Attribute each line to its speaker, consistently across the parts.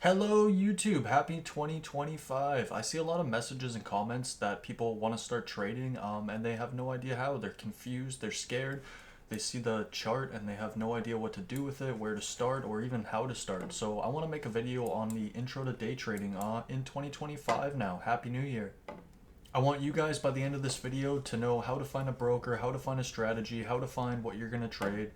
Speaker 1: Hello YouTube, happy 2025. I see a lot of messages and comments that people want to start trading and they have no idea how. They're confused, they're scared. They see the chart and they have no idea what to do with it, where to start, or even how to start. So I want to make a video on the intro to day trading in 2025 now. Happy New Year. I want you guys by the end of this video to know how to find a broker, how to find a strategy, how to find what you're going to trade,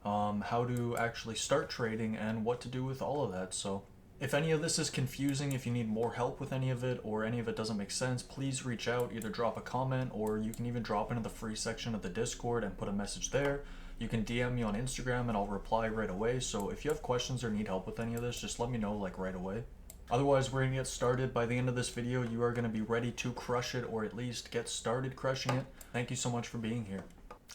Speaker 1: how to actually start trading, and what to do with all of that. So if any of this is confusing, if you need more help with any of it, or any of it doesn't make sense, please reach out, either drop a comment, or you can even drop into the free section of the Discord and put a message there. You can DM me on Instagram and I'll reply right away. So if you have questions or need help with any of this, just let me know like right away. Otherwise, we're going to get started. By the end of this video, you are going to be ready to crush it, or at least get started crushing it. Thank you so much for being here.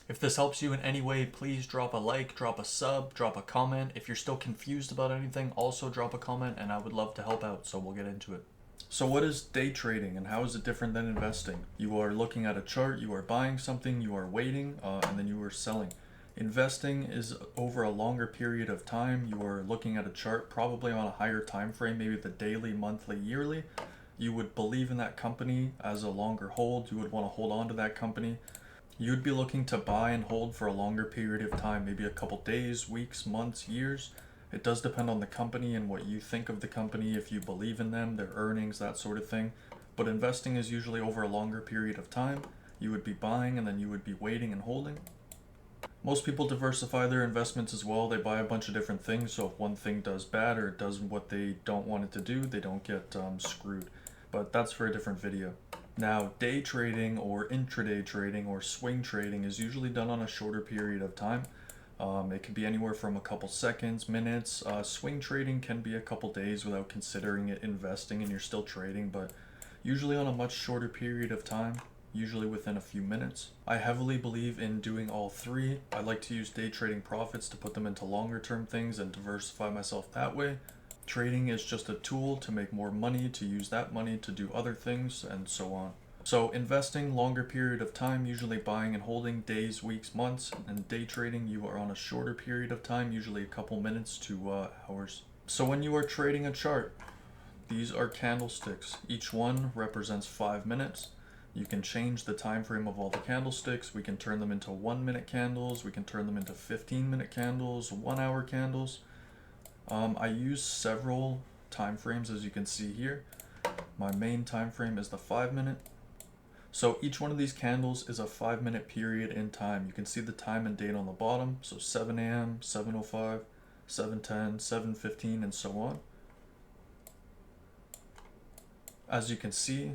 Speaker 1: If this helps you in any way, please drop a like, drop a sub, drop a comment. If you're still confused about anything, also drop a comment and I would love to help out, so we'll get into it. So what is day trading and how is it different than investing? You are looking at a chart, you are buying something, you are waiting, and then you are selling. Investing is over a longer period of time. You are looking at a chart probably on a higher time frame, maybe the daily, monthly, yearly. You would believe in that company as a longer hold. You would want to hold on to that company. You'd be looking to buy and hold for a longer period of time, maybe a couple days, weeks, months, years. It does depend on the company and what you think of the company, if you believe in them, their earnings, that sort of thing. But investing is usually over a longer period of time. You would be buying and then you would be waiting and holding. Most people diversify their investments as well. They buy a bunch of different things, so if one thing does bad or it does what they don't want it to do, they don't get screwed. But that's for a different video. Now, day trading or intraday trading or swing trading is usually done on a shorter period of time. It can be anywhere from a couple seconds, minutes. Swing trading can be a couple days without considering it investing and you're still trading, but usually on a much shorter period of time, usually within a few minutes. I heavily believe in doing all three. I like to use day trading profits to put them into longer term things and diversify myself that way. Trading is just a tool to make more money, to use that money to do other things, and so on. So investing, longer period of time, usually buying and holding days, weeks, months, and day trading, you are on a shorter period of time, usually a couple minutes to hours. So when you are trading a chart, these are candlesticks. Each one represents 5 minutes. You can change the time frame of all the candlesticks. We can turn them into 1-minute candles. We can turn them into 15-minute candles, 1-hour candles. I use several time frames, as you can see here. My main time frame is the 5-minute. So each one of these candles is a 5-minute period in time. You can see the time and date on the bottom. So 7 a.m., 7:05, 7:10, 7:15, and so on. As you can see,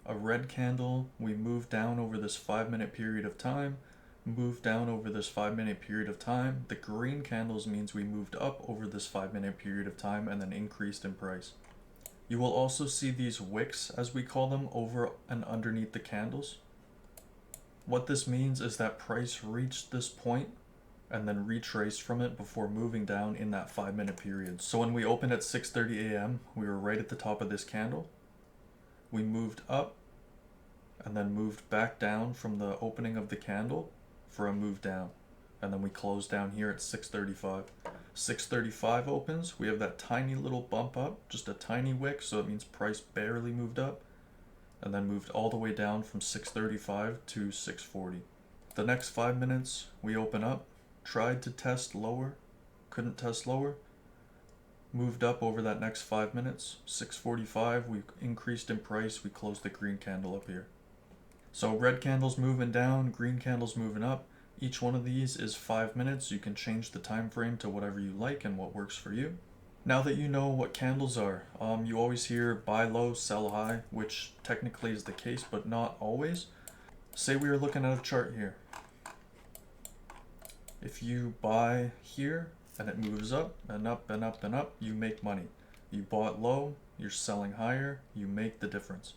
Speaker 1: a red candle, we move down over this 5-minute period of time, move down over this 5-minute period of time. The green candles means we moved up over this 5-minute period of time and then increased in price. You will also see these wicks, as we call them, over and underneath the candles. What this means is that price reached this point and then retraced from it before moving down in that 5-minute period. So when we opened at 6:30 a.m., we were right at the top of this candle. We moved up and then moved back down from the opening of the candle for a move down. And then we closed down here at 6:35. 6:35 opens, we have that tiny little bump up, just a tiny wick, so it means price barely moved up, and then moved all the way down from 6:35 to 6:40. The next 5 minutes, we open up, tried to test lower, couldn't test lower, moved up over that next 5 minutes, 6:45, we increased in price, we closed the green candle up here. So red candles moving down, green candles moving up. Each one of these is 5 minutes. You can change the time frame to whatever you like and what works for you. Now that you know what candles are, you always hear buy low, sell high, which technically is the case, but not always. Say we are looking at a chart here. If you buy here and it moves up and up and up and up, you make money. You bought low, you're selling higher, you make the difference.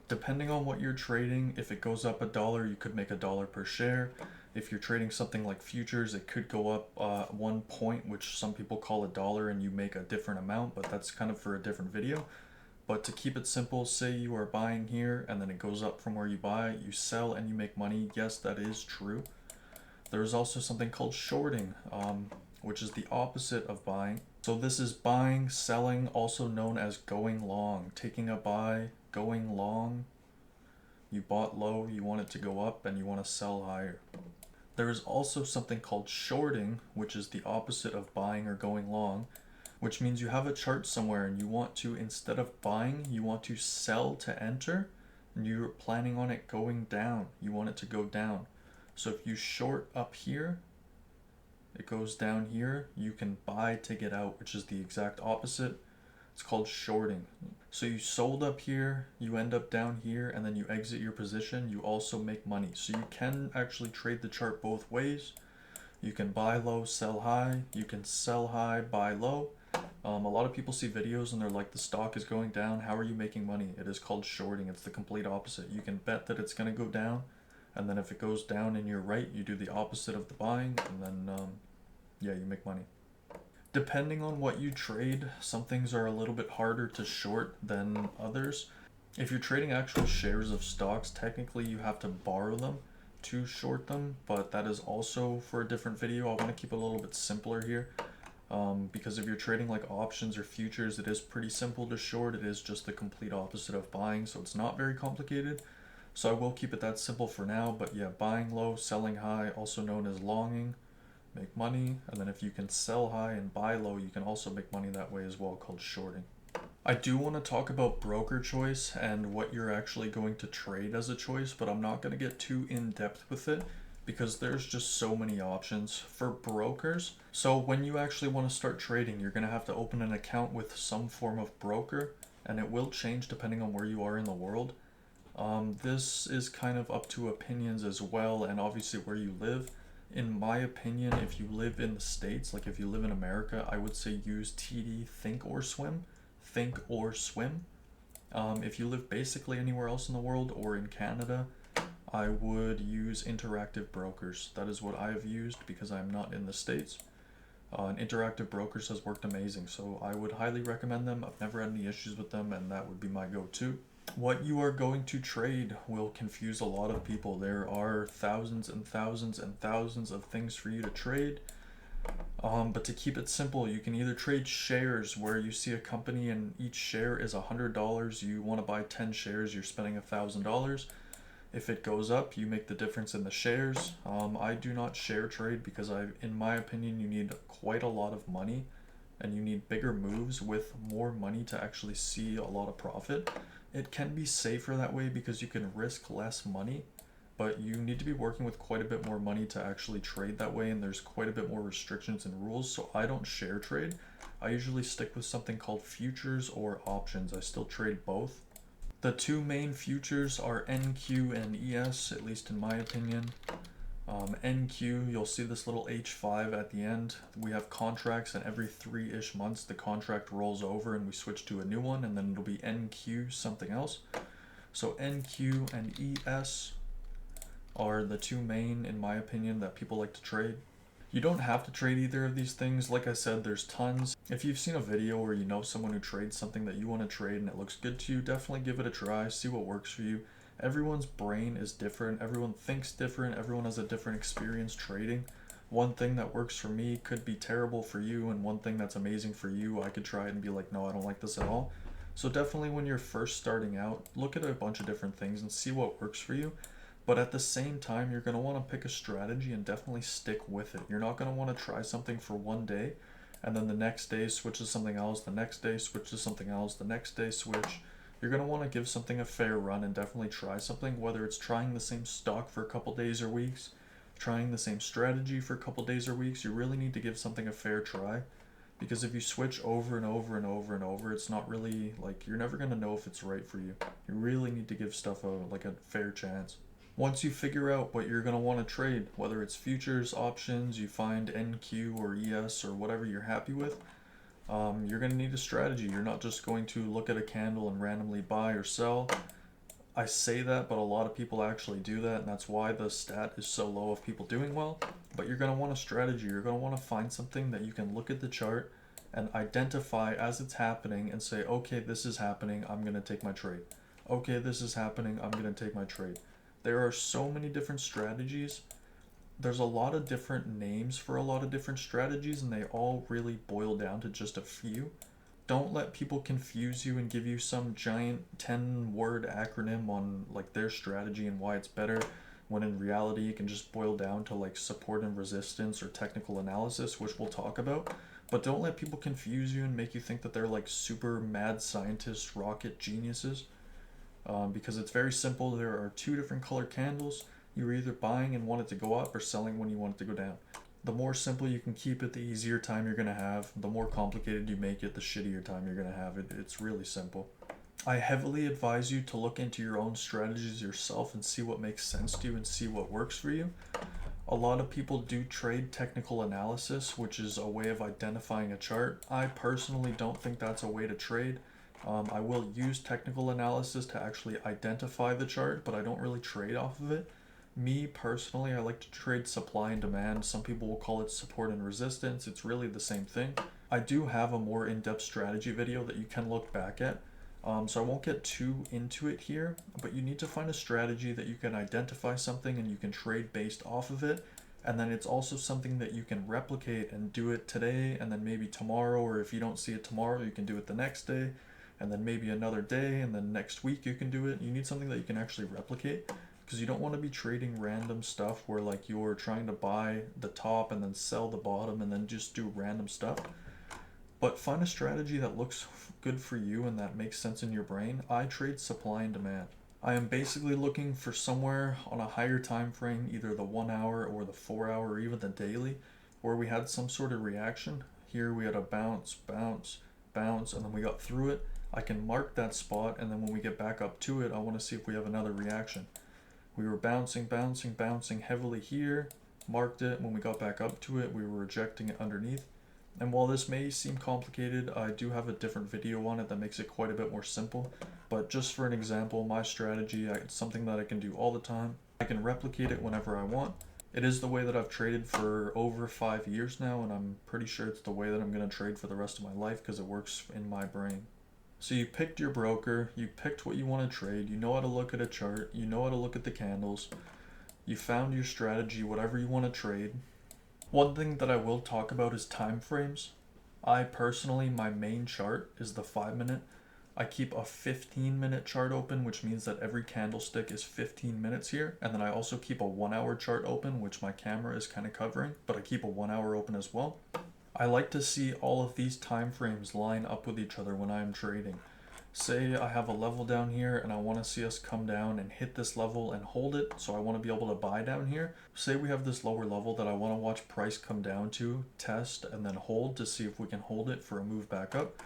Speaker 1: Depending on what you're trading, if it goes up $1, you could make $1 per share. If you're trading something like futures, it could go up 1 point, which some people call $1, and you make a different amount, but that's kind of for a different video. But to keep it simple, say you are buying here and then it goes up from where you buy, you sell and you make money. Yes, that is true. There's also something called shorting. which is the opposite of buying. So this is buying, selling, also known as going long, taking a buy, going long. You bought low, you want it to go up, and you want to sell higher. There is also something called shorting, which is the opposite of buying or going long, which means you have a chart somewhere and you want to, instead of buying, you want to sell to enter, and you're planning on it going down. You want it to go down. So if you short up here, it goes down here, you can buy to get out, which is the exact opposite. It's called shorting. So you sold up here, you end up down here, and then you exit your position, you also make money. So you can actually trade the chart both ways. You can buy low, sell high. You can sell high, buy low. A lot of people see videos and they're like, the stock is going down, how are you making money? It is called shorting. It's the complete opposite. You can bet that it's going to go down, and then if it goes down and you're right, you do the opposite of the buying, and then yeah, you make money. Depending on what you trade, some things are a little bit harder to short than others. If you're trading actual shares of stocks, technically you have to borrow them to short them, but that is also for a different video. I want to keep it a little bit simpler here, because if you're trading like options or futures, it is pretty simple to short. It is just the complete opposite of buying, so it's not very complicated. So I will keep it that simple for now, but yeah, buying low, selling high, also known as longing, make money. And then if you can sell high and buy low, you can also make money that way as well, called shorting. I do want to talk about broker choice and what you're actually going to trade as a choice, but I'm not going to get too in depth with it because there's just so many options for brokers. So when you actually want to start trading, you're going to have to open an account with some form of broker, and it will change depending on where you are in the world. This is kind of up to opinions as well, and obviously where you live. In my opinion, if you live in the States, like if you live in America, I would say use TD Think or Swim. Think or Swim. If you live basically anywhere else in the world or in Canada, I would use Interactive Brokers. That is what I have used because I'm not in the States. And Interactive Brokers has worked amazing, so I would highly recommend them. I've never had any issues with them, and that would be my go-to. What you are going to trade will confuse a lot of people. There are thousands and thousands and thousands of things for you to trade. But to keep it simple, you can either trade shares where you see a company and each share is $100. You want to buy 10 shares, you're spending $1,000. If it goes up, you make the difference in the shares. I do not share trade because in my opinion, you need quite a lot of money and you need bigger moves with more money to actually see a lot of profit. It can be safer that way because you can risk less money, but you need to be working with quite a bit more money to actually trade that way, and there's quite a bit more restrictions and rules, so I don't share trade. I usually stick with something called futures or options. I still trade both. The two main futures are NQ and ES, at least in my opinion. NQ, you'll see this little H5 at the end. We have contracts, and every 3-ish months the contract rolls over and we switch to a new one, and then it'll be NQ something else. So NQ and ES are the two main, in my opinion, that people like to trade. You don't have to trade either of these things. Like I said, there's tons. If you've seen a video or you know someone who trades something that you want to trade and it looks good to you, definitely give it a try, see what works for you. Everyone's brain is different, everyone thinks different, everyone has a different experience trading. One thing that works for me could be terrible for you, and one thing that's amazing for you, I could try it and be like, no, I don't like this at all. So definitely when you're first starting out, look at a bunch of different things and see what works for you. But at the same time, you're going to want to pick a strategy and definitely stick with it. You're not going to want to try something for one day and then the next day switch to something else, the next day switch to something else, the next day switch. You're going to want to give something a fair run and definitely try something, whether it's trying the same stock for a couple days or weeks, trying the same strategy for a couple days or weeks. You really need to give something a fair try, because if you switch over and over and over and over, it's not really, like, you're never going to know if it's right for you. You really need to give stuff a fair chance. Once you figure out what you're going to want to trade, whether it's futures, options, you find NQ or ES or whatever you're happy with, you're going to need a strategy. You're not just going to look at a candle and randomly buy or sell. I say that, but a lot of people actually do that, and that's why the stat is so low of people doing well. But you're going to want a strategy. You're going to want to find something that you can look at the chart and identify as it's happening and say, okay, this is happening, I'm going to take my trade. Okay, this is happening, I'm going to take my trade. There are so many different strategies. There's a lot of different names for a lot of different strategies, and they all really boil down to just a few. Don't let people confuse you and give you some giant 10-word acronym on like their strategy and why it's better, when in reality it can just boil down to like support and resistance or technical analysis, which we'll talk about. But don't let people confuse you and make you think that they're like super mad scientists, rocket geniuses, because it's very simple. There are two different color candles. You're either buying and want it to go up or selling when you want it to go down. The more simple you can keep it, the easier time you're going to have. The more complicated you make it, the shittier time you're going to have. It's really simple. I heavily advise you to look into your own strategies yourself and see what makes sense to you and see what works for you. A lot of people do trade technical analysis, which is a way of identifying a chart. I personally don't think that's a way to trade. I will use technical analysis to actually identify the chart, but I don't really trade off of it. Me personally, I like to trade supply and demand. Some people will call it support and resistance. It's really the same thing. I do have a more in-depth strategy video that you can look back at. So I won't get too into it here, but you need to find a strategy that you can identify something and you can trade based off of it. And then it's also something that you can replicate and do it today, and then maybe tomorrow, or if you don't see it tomorrow, you can do it the next day, and then maybe another day, and then next week you can do it. You need something that you can actually replicate, because you don't want to be trading random stuff where like you're trying to buy the top and then sell the bottom and then just do random stuff. But find a strategy that looks good for you and that makes sense in your brain. I trade supply and demand. I am basically looking for somewhere on a higher time frame, either the 1 hour or the 4 hour or even the daily, where we had some sort of reaction. Here we had a bounce, bounce, bounce, and then we got through it. I can mark that spot, and then when we get back up to it, I want to see if we have another reaction. We were bouncing, bouncing, bouncing heavily here, marked it. When we got back up to it, we were rejecting it underneath. And while this may seem complicated, I do have a different video on it that makes it quite a bit more simple. But just for an example, my strategy, it's something that I can do all the time. I can replicate it whenever I want. It is the way that I've traded for over 5 years now, and I'm pretty sure it's the way that I'm going to trade for the rest of my life because it works in my brain. So you picked your broker, you picked what you want to trade, you know how to look at a chart, you know how to look at the candles, you found your strategy, whatever you want to trade. One thing that I will talk about is time frames. I personally, my main chart is the 5-minute. I keep a 15-minute chart open, which means that every candlestick is 15 minutes here. And then I also keep a 1 hour chart open, which my camera is kind of covering, but I keep a 1 hour open as well. I like to see all of these time frames line up with each other when I'm trading. Say I have a level down here and I want to see us come down and hit this level and hold it, so I want to be able to buy down here. Say we have this lower level that I want to watch price come down to, test, and then hold to see if we can hold it for a move back up.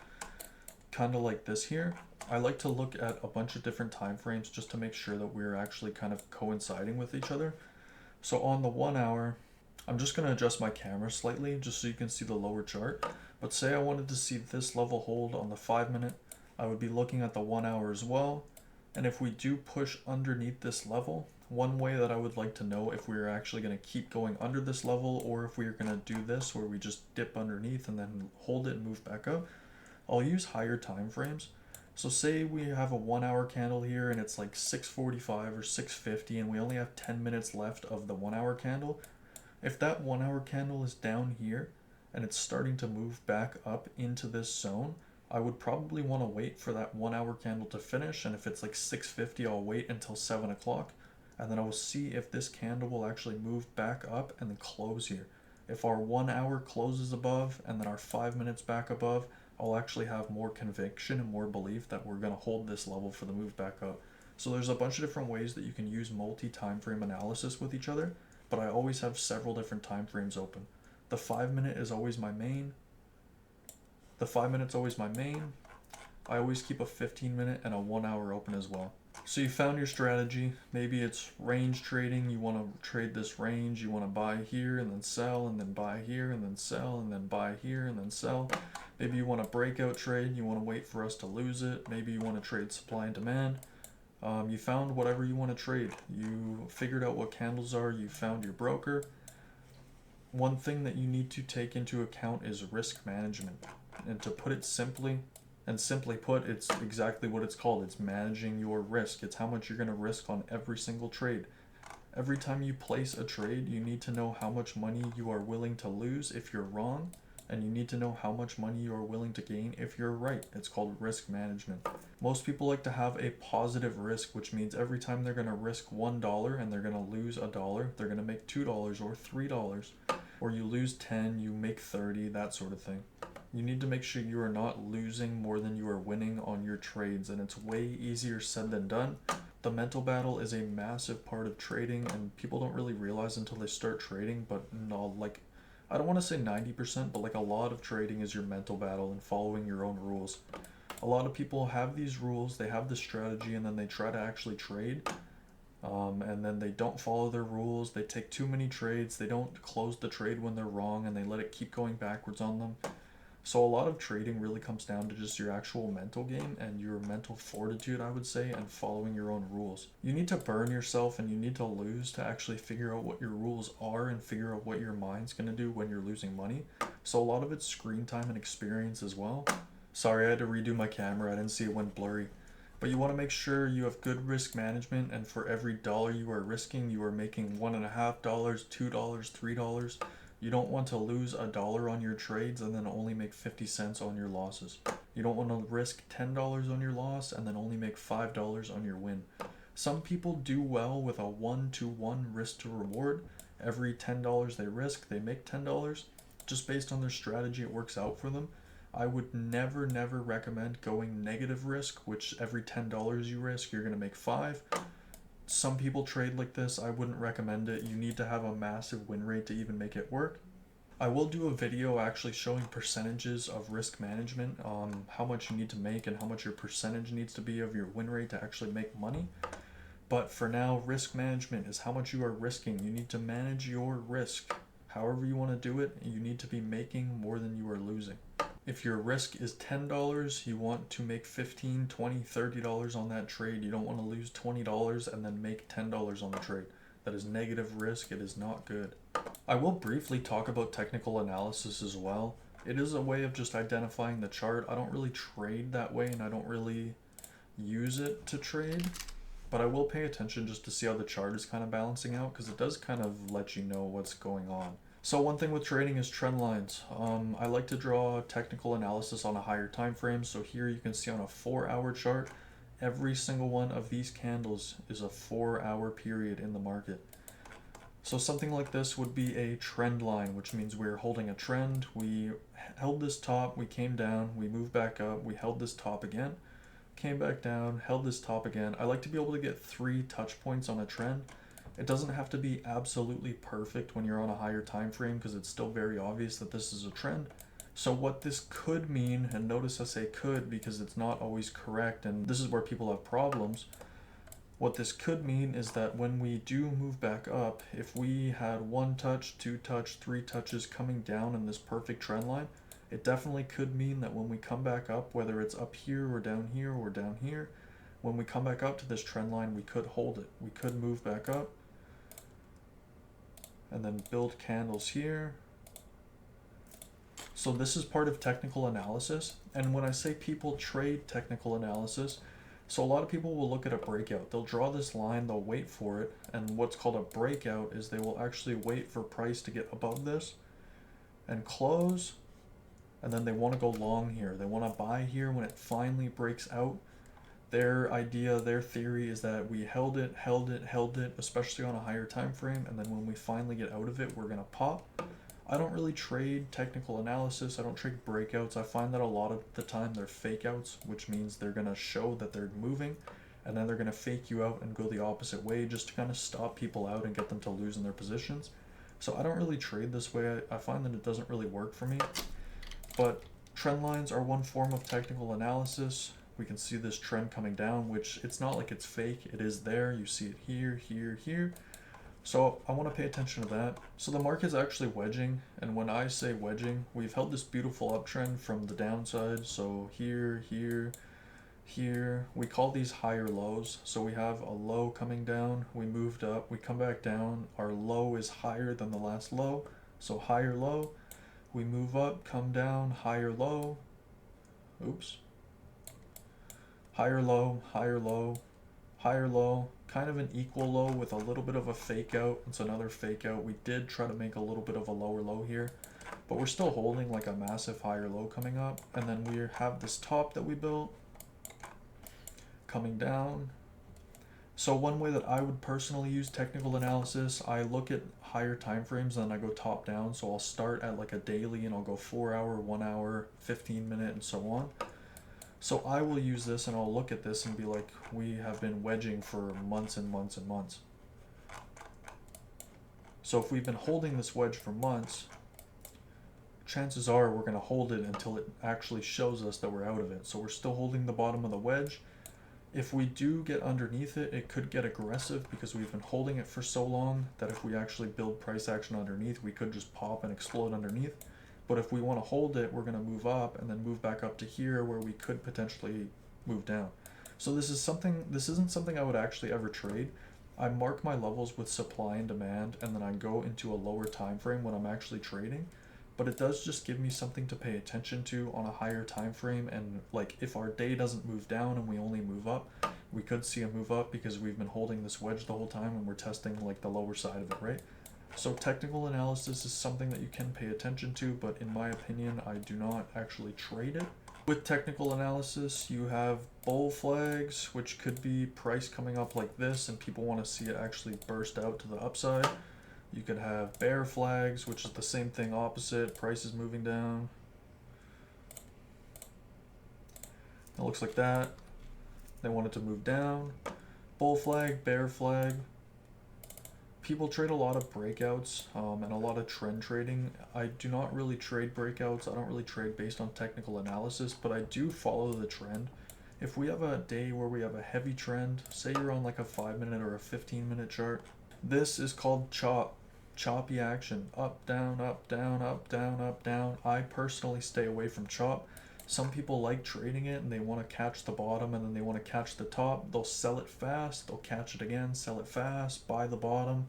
Speaker 1: Kind of like this here. I like to look at a bunch of different time frames just to make sure that we're actually kind of coinciding with each other. So on the 1 hour, I'm just going to adjust my camera slightly just so you can see the lower chart. But say I wanted to see this level hold on the 5-minute, I would be looking at the 1 hour as well. And if we do push underneath this level, one way that I would like to know if we're actually going to keep going under this level or if we're going to do this where we just dip underneath and then hold it and move back up, I'll use higher time frames. So say we have a 1 hour candle here and it's like 6:45 or 6:50 and we only have 10 minutes left of the 1 hour candle. If that 1 hour candle is down here and it's starting to move back up into this zone, I would probably want to wait for that 1 hour candle to finish, and if it's like 6:50, I'll wait until 7 o'clock, and then I will see if this candle will actually move back up and then close here. If our 1 hour closes above and then our 5 minutes back above, I'll actually have more conviction and more belief that we're going to hold this level for the move back up. So there's a bunch of different ways that you can use multi-time frame analysis with each other, but I always have several different time frames open. The 5-minute is always my main. The 5 minutes always my main. I always keep a 15-minute and a 1 hour open as well. So you found your strategy. Maybe it's range trading. You want to trade this range. You want to buy here and then sell and then buy here and then sell and then buy here and then sell. Maybe you want a breakout trade. You want to wait for us to lose it. Maybe you want to trade supply and demand. You found whatever you want to trade. You figured out what candles are. You found your broker. One thing that you need to take into account is risk management. And to put it simply put, it's exactly what it's called. It's managing your risk. It's how much you're going to risk on every single trade. Every time you place a trade, you need to know how much money you are willing to lose if you're wrong, and you need to know how much money you are willing to gain if you're right. It's called risk management. Most people like to have a positive risk, which means every time they're going to risk $1 and they're going to lose $1, they're going to make $2 or $3. Or you lose 10, you make 30, that sort of thing. You need to make sure you are not losing more than you are winning on your trades, and it's way easier said than done. The mental battle is a massive part of trading, and people don't really realize until they start trading, but no, like, I don't want to say 90%, but like a lot of trading is your mental battle and following your own rules. A lot of people have these rules, they have this strategy, and then they try to actually trade, and then they don't follow their rules, they take too many trades, they don't close the trade when they're wrong, and they let it keep going backwards on them. So a lot of trading really comes down to just your actual mental game and your mental fortitude, I would say, and following your own rules. You need to burn yourself and you need to lose to actually figure out what your rules are and figure out what your mind's going to do when you're losing money. So a lot of it's screen time and experience as well. Sorry, I had to redo my camera. I didn't see it went blurry. But you want to make sure you have good risk management, and for every dollar you are risking, you are making $1.50, $2, $3. You don't want to lose $1 on your trades and then only make 50 cents on your losses. You don't want to risk $10 on your loss and then only make $5 on your win. Some people do well with a 1-to-1 risk to reward. Every $10 they risk, they make $10. Just based on their strategy, it works out for them. I would never recommend going negative risk, which every $10 you risk, you're going to make 5. Some people trade like this. I wouldn't recommend it. You need to have a massive win rate to even make it work. I will do a video actually showing percentages of risk management, how much you need to make and how much your percentage needs to be of your win rate to actually make money. But for now, risk management is how much you are risking. You need to manage your risk. However you want to do it, you need to be making more than you are losing. If your risk is $10, you want to make $15, $20, $30 on that trade. You don't want to lose $20 and then make $10 on the trade. That is negative risk. It is not good. I will briefly talk about technical analysis as well. It is a way of just identifying the chart. I don't really trade that way, and I don't really use it to trade, but I will pay attention just to see how the chart is kind of balancing out, because it does kind of let you know what's going on. So one thing with trading is trend lines. I like to draw technical analysis on a higher time frame. So here you can see on a 4-hour chart, every single one of these candles is a 4-hour period in the market. So something like this would be a trend line, which means we're holding a trend. We held this top, we came down, we moved back up, we held this top again, came back down, held this top again. I like to be able to get 3 touch points on a trend. It doesn't have to be absolutely perfect when you're on a higher time frame, because it's still very obvious that this is a trend. So what this could mean, and notice I say could because it's not always correct, and this is where people have problems. What this could mean is that when we do move back up, if we had 1 touch, 2 touch, 3 touches coming down in this perfect trend line, it definitely could mean that when we come back up, whether it's up here or down here or down here, when we come back up to this trend line, we could hold it. We could move back up and then build candles here. So this is part of technical analysis. And when I say people trade technical analysis, so a lot of people will look at a breakout. They'll draw this line, they'll wait for it. And what's called a breakout is they will actually wait for price to get above this and close. And then they want to go long here. They want to buy here when it finally breaks out. Their idea, their theory is that we held it, especially on a higher time frame, and then when we finally get out of it, we're gonna pop. I don't really trade technical analysis. I don't trade breakouts. I find that a lot of the time they're fake outs, which means they're gonna show that they're moving, and then they're gonna fake you out and go the opposite way just to kind of stop people out and get them to lose in their positions. So I don't really trade this way. I find that it doesn't really work for me. But trend lines are one form of technical analysis. We can see this trend coming down, which it's not like it's fake. It is there. You see it here, here, here. So I want to pay attention to that. So the market's actually wedging. And when I say wedging, we've held this beautiful uptrend from the downside. So here, here, here. We call these higher lows. So we have a low coming down. We moved up. We come back down. Our low is higher than the last low. So higher low. We move up, come down, higher low. Oops. Higher low, higher low, higher low, kind of an equal low with a little bit of a fake out. It's another fake out. We did try to make a little bit of a lower low here, but we're still holding like a massive higher low coming up. And then we have this top that we built coming down. So one way that I would personally use technical analysis, I look at higher time frames and then I go top down. So I'll start at like a daily and I'll go 4 hour, 1 hour, 15 minute, and so on. So I will use this and I'll look at this and be like, we have been wedging for months and months and months. So if we've been holding this wedge for months, chances are we're going to hold it until it actually shows us that we're out of it. So we're still holding the bottom of the wedge. If we do get underneath it, it could get aggressive because we've been holding it for so long that if we actually build price action underneath, we could just pop and explode underneath. But if we want to hold it, we're going to move up and then move back up to here where we could potentially move down. So this isn't something I would actually ever trade. I mark my levels with supply and demand, and then I go into a lower time frame when I'm actually trading. But it does just give me something to pay attention to on a higher time frame. And like if our day doesn't move down and we only move up, we could see a move up because we've been holding this wedge the whole time and we're testing like the lower side of it, right? So technical analysis is something that you can pay attention to, but in my opinion, I do not actually trade it. With technical analysis, you have bull flags, which could be price coming up like this and people want to see it actually burst out to the upside. You could have bear flags, which is the same thing opposite, price is moving down. It looks like that. They want it to move down. Bull flag, bear flag. People trade a lot of breakouts and a lot of trend trading. I do not really trade breakouts. I don't really trade based on technical analysis, but I do follow the trend. If we have a day where we have a heavy trend, say you're on like a 5-minute or a 15-minute chart, this is called choppy action. Up, down, up, down, up, down, up, down. I personally stay away from chop. Some people like trading it and they want to catch the bottom and then they want to catch the top. They'll sell it fast, they'll catch it again, sell it fast, buy the bottom.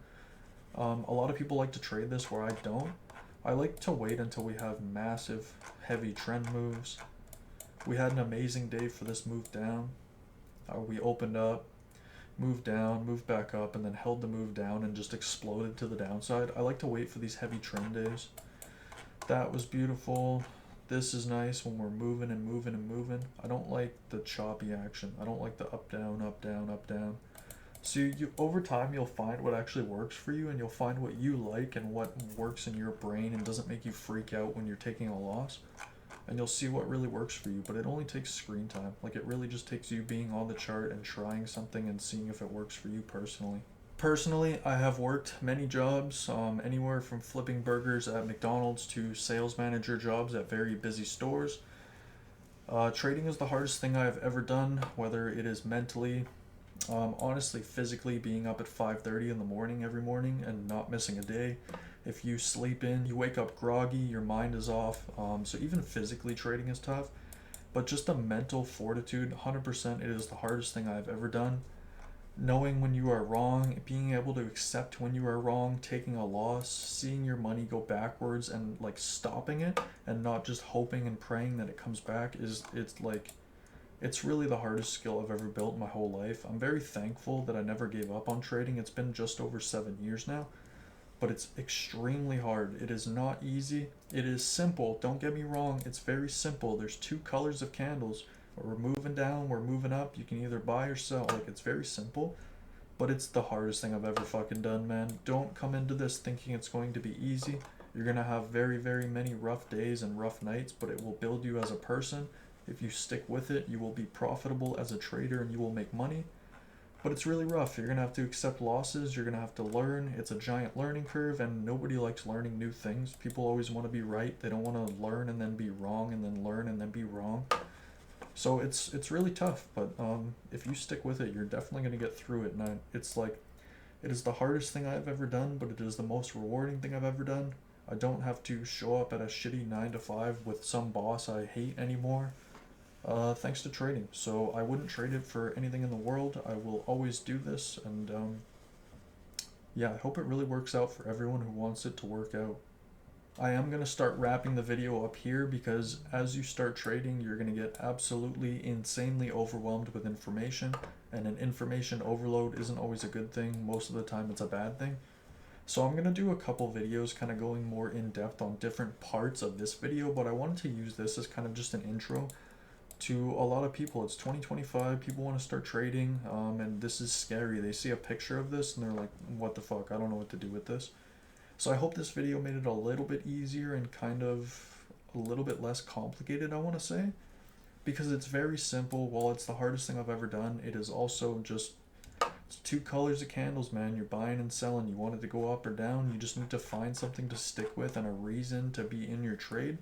Speaker 1: A lot of people like to trade this where I don't. I like to wait until we have massive, heavy trend moves. We had an amazing day for this move down. We opened up, moved down, moved back up, and then held the move down and just exploded to the downside. I like to wait for these heavy trend days. That was beautiful. This is nice when we're moving and moving and moving. I don't like the choppy action. I don't like the up, down, up, down, up, down. So you over time you'll find what actually works for you and you'll find what you like and what works in your brain and doesn't make you freak out when you're taking a loss. And you'll see what really works for you, but it only takes screen time. Like it really just takes you being on the chart and trying something and seeing if it works for you personally. Personally, I have worked many jobs, anywhere from flipping burgers at McDonald's to sales manager jobs at very busy stores. Trading is the hardest thing I've ever done, whether it is mentally, honestly, physically being up at 5:30 in the morning every morning and not missing a day. If you sleep in, you wake up groggy, your mind is off. So even physically trading is tough, but just the mental fortitude, 100%, it is the hardest thing I've ever done. Knowing when you are wrong, being able to accept when you are wrong, taking a loss, seeing your money go backwards and like stopping it and not just hoping and praying that it comes back it's really the hardest skill I've ever built in my whole life. I'm very thankful that I never gave up on trading. It's been just over 7 years now, but it's extremely hard. It is not easy. It is simple. Don't get me wrong. It's very simple. There's 2 colors of candles. We're moving down, we're moving up. You can either buy or sell. Like, it's very simple, but it's the hardest thing I've ever fucking done, man. Don't come into this thinking it's going to be easy. You're going to have very, very many rough days and rough nights, but it will build you as a person. If you stick with it, you will be profitable as a trader and you will make money. But it's really rough. You're going to have to accept losses. You're going to have to learn. It's a giant learning curve, and nobody likes learning new things. People always want to be right. They don't want to learn and then be wrong and then learn and then be wrong. So it's really tough, but if you stick with it, you're definitely going to get through it. And it is the hardest thing I've ever done, but it is the most rewarding thing I've ever done. I don't have to show up at a shitty 9 to 5 with some boss I hate anymore. Thanks to trading. So I wouldn't trade it for anything in the world. I will always do this, and yeah, I hope it really works out for everyone who wants it to work out. I am going to start wrapping the video up here because as you start trading, you're going to get absolutely insanely overwhelmed with information, and an information overload isn't always a good thing. Most of the time it's a bad thing. So I'm going to do a couple videos kind of going more in depth on different parts of this video, but I wanted to use this as kind of just an intro to a lot of people. It's 2025, people want to start trading, and this is scary. They see a picture of this and they're like, what the fuck, I don't know what to do with this. So I hope this video made it a little bit easier and kind of a little bit less complicated, I want to say. Because it's very simple. While it's the hardest thing I've ever done, it is also just it's two colors of candles, man. You're buying and selling. You want it to go up or down. You just need to find something to stick with and a reason to be in your trade.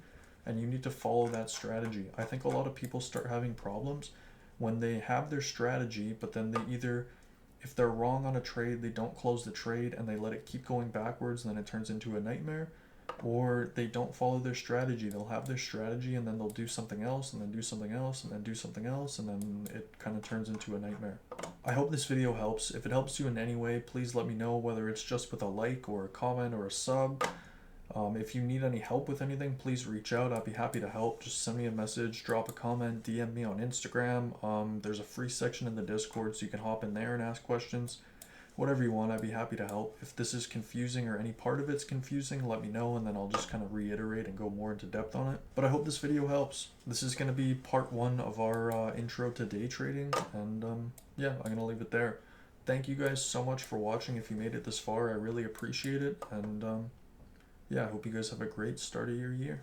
Speaker 1: And you need to follow that strategy. I think a lot of people start having problems when they have their strategy, but then they either, if they're wrong on a trade, they don't close the trade and they let it keep going backwards and then it turns into a nightmare, or they don't follow their strategy. They'll have their strategy and then they'll do something else and then do something else and then do something else, and then it kind of turns into a nightmare. I hope this video helps. If it helps you in any way, please let me know, whether it's just with a like or a comment or a sub. If you need any help with anything, please reach out. I'd be happy to help. Just send me a message, drop a comment, DM me on Instagram. There's a free section in the Discord, so you can hop in there and ask questions. Whatever you want, I'd be happy to help. If this is confusing or any part of it's confusing, let me know, and then I'll just kind of reiterate and go more into depth on it. But I hope this video helps. This is going to be part 1 of our intro to day trading, and yeah, I'm going to leave it there. Thank you guys so much for watching. If you made it this far, I really appreciate it, and yeah, I hope you guys have a great start of your year.